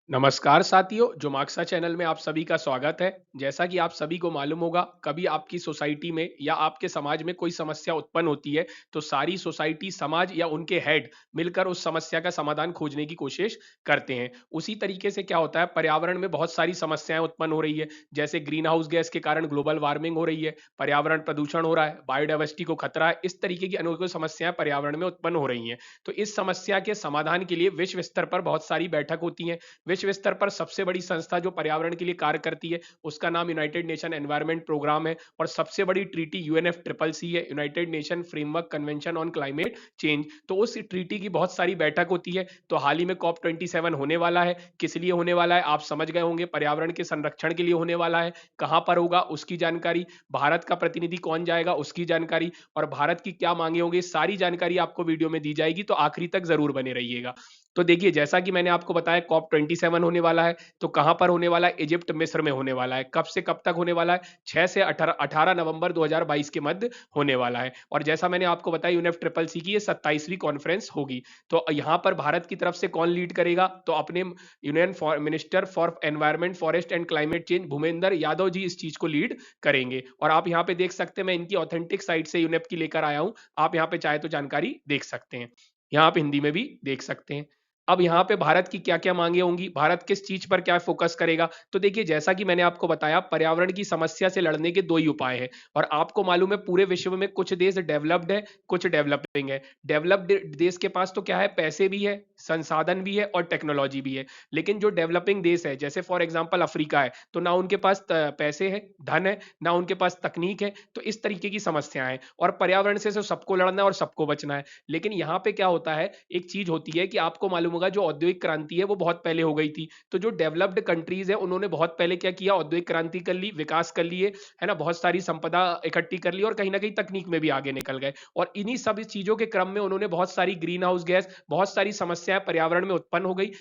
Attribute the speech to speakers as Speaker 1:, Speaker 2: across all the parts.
Speaker 1: नमस्कार साथियों, जो मार्क्सा चैनल में आप सभी का स्वागत है। जैसा कि आप सभी को मालूम होगा, कभी आपकी सोसाइटी में या आपके समाज में कोई समस्या उत्पन्न होती है, तो सारी सोसाइटी, समाज या उनके हेड मिलकर उस समस्या का समाधान खोजने की कोशिश करते हैं। उसी तरीके से क्या होता है, पर्यावरण में बहुत सारी समस्याएं उत्पन्न हो रही है, जैसे ग्रीन हाउस गैस के कारण ग्लोबल वार्मिंग हो रही है, पर्यावरण प्रदूषण हो रहा है, बायोडाइवर्सिटी को खतरा है। इस तरीके की अनेकों समस्याएं पर्यावरण में उत्पन्न हो रही हैं। तो इस समस्या के समाधान के लिए विश्व स्तर पर बहुत सारी बैठक होती हैं। विश्व स्तर पर सबसे बड़ी संस्था जो पर्यावरण के लिए कार्य करती है, उसका नाम यूनाइटेड नेशन एनवायरनमेंट प्रोग्राम है। और सबसे बड़ी ट्रीटी यूएनएफ ट्रिपल सी है, United nation framework convention on climate change. तो उस ट्रीटी की बहुत सारी बैठक होती है। तो हाल ही में कॉप 27 होने वाला है। किस लिए होने वाला है आप समझ गए होंगे, पर्यावरण के संरक्षण के लिए होने वाला है। कहां पर होगा उसकी जानकारी, भारत का प्रतिनिधि कौन जाएगा उसकी जानकारी, और भारत की क्या मांगे होंगे, सारी जानकारी आपको वीडियो में दी जाएगी। तो आखिरी तक जरूर बने रहिएगा। तो देखिए, जैसा कि मैंने आपको बताया, कॉप 27 होने वाला है। तो कहां पर होने वाला है? इजिप्ट, मिस्र में होने वाला है। कब से कब तक होने वाला है? 6 से 18 नवंबर 2022 के मध्य होने वाला है। और जैसा मैंने आपको बताया, यूनेफ ट्रिपल सी की ये 27वीं कॉन्फ्रेंस होगी। तो यहां पर भारत की तरफ से कौन लीड करेगा? तो अपने union minister for environment, forest and climate change Bhupender Yadav ji इस चीज को लीड करेंगे। और आप यहाँ पे देख सकते हैं, मैं इनकी ऑथेंटिक साइट से यूनेप की लेकर आया हूं। आप यहाँ पे चाहे तो जानकारी देख सकते हैं। यहाँ आप हिंदी में भी देख सकते हैं। अब यहाँ पे भारत की क्या क्या मांगे होंगी, भारत किस चीज पर क्या फोकस करेगा? तो देखिए, जैसा कि मैंने आपको बताया, पर्यावरण की समस्या से लड़ने के दो ही उपाय हैं। और आपको मालूम है, पूरे विश्व में कुछ देश डेवलप्ड है, कुछ डेवलपिंग है। डेवलप्ड देश के पास तो क्या है, पैसे भी है, संसाधन भी है और टेक्नोलॉजी भी है। लेकिन जो डेवलपिंग देश है, जैसे फॉर एग्जांपल अफ्रीका है, तो ना उनके पास पैसे है, धन है, ना उनके पास तकनीक है। तो इस तरीके की समस्याएं हैं। और पर्यावरण से तो सबको लड़ना है और सबको बचना है। लेकिन यहाँ पे क्या होता है, एक चीज होती है कि आपको मालूम होगा, जो औद्योगिक क्रांति है वो बहुत पहले हो गई थी। तो जो डेवलप्ड कंट्रीज है, उन्होंने बहुत पहले क्या किया, औद्योगिक क्रांति कर ली, विकास कर लिए, है ना, बहुत सारी संपदा इकट्ठी कर ली और कहीं ना कहीं तकनीक में भी आगे निकल गए। और इन्हीं सब चीजों के क्रम में उन्होंने बहुत सारी ग्रीन हाउस गैस, बहुत सारी समस्याएं पर्यावरण में उत्पन्न हो गई।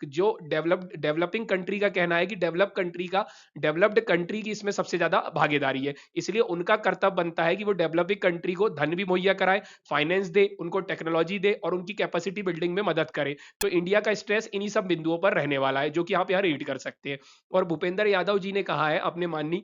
Speaker 1: जो डेवलपिंग कंट्री का कहना है कि डेवलप्ड कंट्री की इसमें सबसे ज्यादा भागीदारी है। इसलिए उनका कर्तव्य बनता है कि वो डेवलपिंग कंट्री को धन भी मुहैया कराए, फाइनेंस दे, उनको टेक्नोलॉजी दे और उनकी कैपेसिटी बिल्डिंग में मदद करे। तो इंडिया का स्ट्रेस इन्हीं सब बिंदुओं पर रहने वाला है, जो कि आप यहाँ रीड कर सकते हैं। और भूपेंद्र यादव जी ने कहा है, अपने माननीय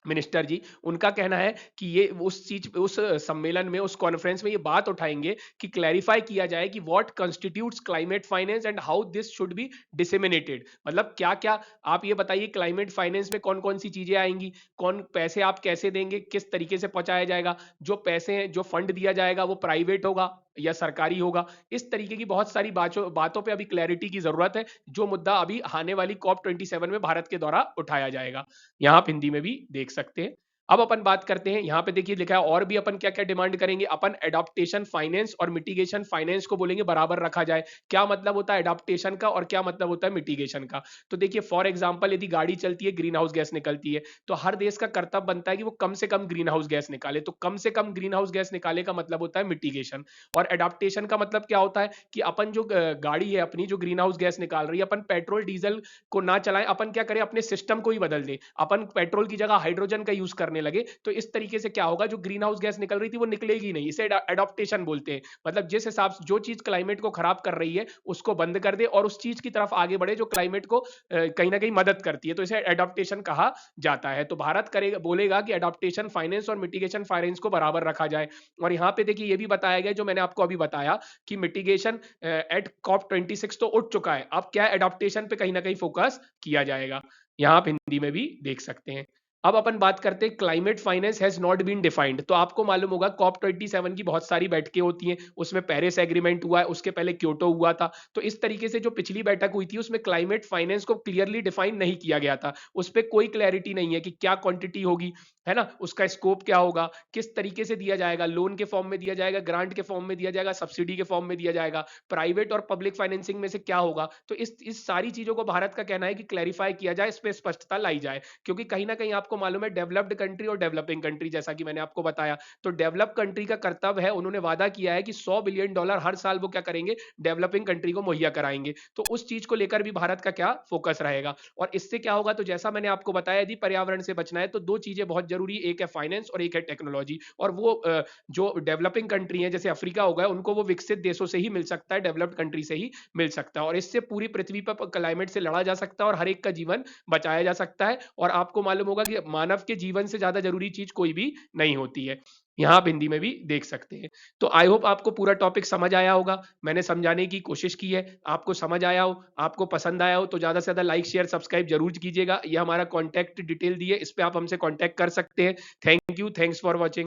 Speaker 1: मिनिस्टर जी, उनका कहना है कि ये उस सम्मेलन में, उस कॉन्फ्रेंस में ये बात उठाएंगे कि क्लैरिफाई किया जाए कि what constitutes climate finance and how this should be disseminated. मतलब क्या क्या, आप ये बताइए, क्लाइमेट फाइनेंस में कौन कौन सी चीजें आएंगी, कौन पैसे आप कैसे देंगे, किस तरीके से पहुंचाया जाएगा, जो पैसे हैं, जो फंड दिया जाएगा, वो प्राइवेट होगा या सरकारी होगा। इस तरीके की बहुत सारी बातों पे अभी क्लैरिटी की जरूरत है, जो मुद्दा अभी आने वाली कॉप 27 में भारत के द्वारा उठाया जाएगा। यहाँ आप हिंदी में भी देख सकते हैं। अब अपन बात करते हैं, यहाँ पे देखिए लिखा है, और भी अपन क्या क्या डिमांड करेंगे। अपन एडाप्टेशन फाइनेंस और मिटिगेशन फाइनेंस को बोलेंगे बराबर रखा जाए। क्या मतलब होता है एडाप्टेशन का और क्या मतलब होता है मिटिगेशन का? तो देखिए, फॉर एग्जाम्पल, यदि गाड़ी चलती है, ग्रीन हाउस गैस निकलती है, तो हर देश का कर्तव्य बनता है कि वो कम से कम ग्रीन हाउस गैस निकाले। तो कम से कम ग्रीन हाउस गैस निकाले का मतलब होता है मिटिगेशन। और एडाप्टेशन का मतलब क्या होता है कि अपन जो गाड़ी है अपनी, जो ग्रीन हाउस गैस निकाल रही है, अपन पेट्रोल डीजल को ना चलाएं, अपन क्या करें, अपने सिस्टम को ही बदल दें। अपन पेट्रोल की जगह हाइड्रोजन का यूज करने लगे। तो इस तरीके से क्या होगा, जो ग्रीन हाउस गैस निकल रही थी वो निकलेगी नहीं। इसे एडॉप्टेशन बोलते हैं। मतलब जिस हिसाब से जो चीज क्लाइमेट को खराब कर रही है, उसको बंद कर दे और उस चीज की तरफ आगे बढ़े जो क्लाइमेट को कहीं ना कहीं मदद करती है। तो इसे एडॉप्टेशन कहा जाता है। तो भारत करेगा, बोलेगा कि एडॉप्टेशन फाइनेंस और मिटिगेशन फाइनेंस को बराबर रखा जाए। और यहाँ पे देखिए, ये भी बताया गया, जो मैंने आपको अभी बताया, कि मिटिगेशन एट कॉप 26 तो उठ चुका है। अब क्या, एडॉप्टेशन पे कहीं ना कहीं फोकस किया जाएगा। यहाँ आप हिंदी में भी देख सकते हैं। अब अपन बात करते हैं, climate finance has not been defined. तो आपको मालूम होगा, कॉप 27 की बहुत सारी बैठकें होती हैं, उसमें पेरिस एग्रीमेंट हुआ है, उसके पहले क्योटो हुआ था। तो इस तरीके से जो पिछली बैठक हुई थी, उसमें क्लाइमेट फाइनेंस को क्लियरली डिफाइन नहीं किया गया था। उस पर कोई क्लैरिटी नहीं है कि क्या क्वांटिटी होगी, है ना, उसका स्कोप क्या होगा, किस तरीके से दिया जाएगा, लोन के फॉर्म में दिया जाएगा, ग्रांट के फॉर्म में दिया जाएगा, सब्सिडी के फॉर्म में दिया जाएगा, प्राइवेट और पब्लिक फाइनेंसिंग में से क्या होगा। तो इस सारी चीजों को भारत का कहना है कि क्लैरिफाई किया जाए, इस पर स्पष्टता लाई जाए। क्योंकि कहीं ना कहीं आपको मालूम है डेवलप्ड कंट्री और डेवलपिंग कंट्री, जैसा कि मैंने आपको बताया। तो डेवलप कंट्री का कर्तव्य है, उन्होंने वादा किया है कि $100 बिलियन हर साल वो क्या करेंगे, डेवलपिंग कंट्री को मुहैया कराएंगे। तो उस चीज को लेकर भी भारत का क्या फोकस रहेगा। और इससे क्या होगा, तो जैसा मैंने आपको बताया, यदि पर्यावरण से बचना है तो दो चीजें बहुत जरूरी, एक है फाइनेंस और एक है टेक्नोलॉजी। और वो जो डेवलपिंग कंट्री है, जैसे अफ्रीका हो गया, उनको वो विकसित देशों से ही मिल सकता है, डेवलप्ड कंट्री से ही मिल सकता है। और इससे पूरी पृथ्वी पर क्लाइमेट से लड़ा जा सकता है और हर एक का जीवन बचाया जा सकता है। और आपको मालूम होगा कि मानव के जीवन से ज्यादा जरूरी चीज कोई भी नहीं होती है। यहाँ आप हिंदी में भी देख सकते हैं। तो आई होप आपको पूरा टॉपिक समझ आया होगा। मैंने समझाने की कोशिश की है, आपको समझ आया हो, आपको पसंद आया हो, तो ज्यादा से ज्यादा लाइक शेयर सब्सक्राइब जरूर कीजिएगा। ये हमारा कॉन्टैक्ट डिटेल दी है, इस पे आप हमसे कॉन्टैक्ट कर सकते हैं। Thank you, thanks for watching.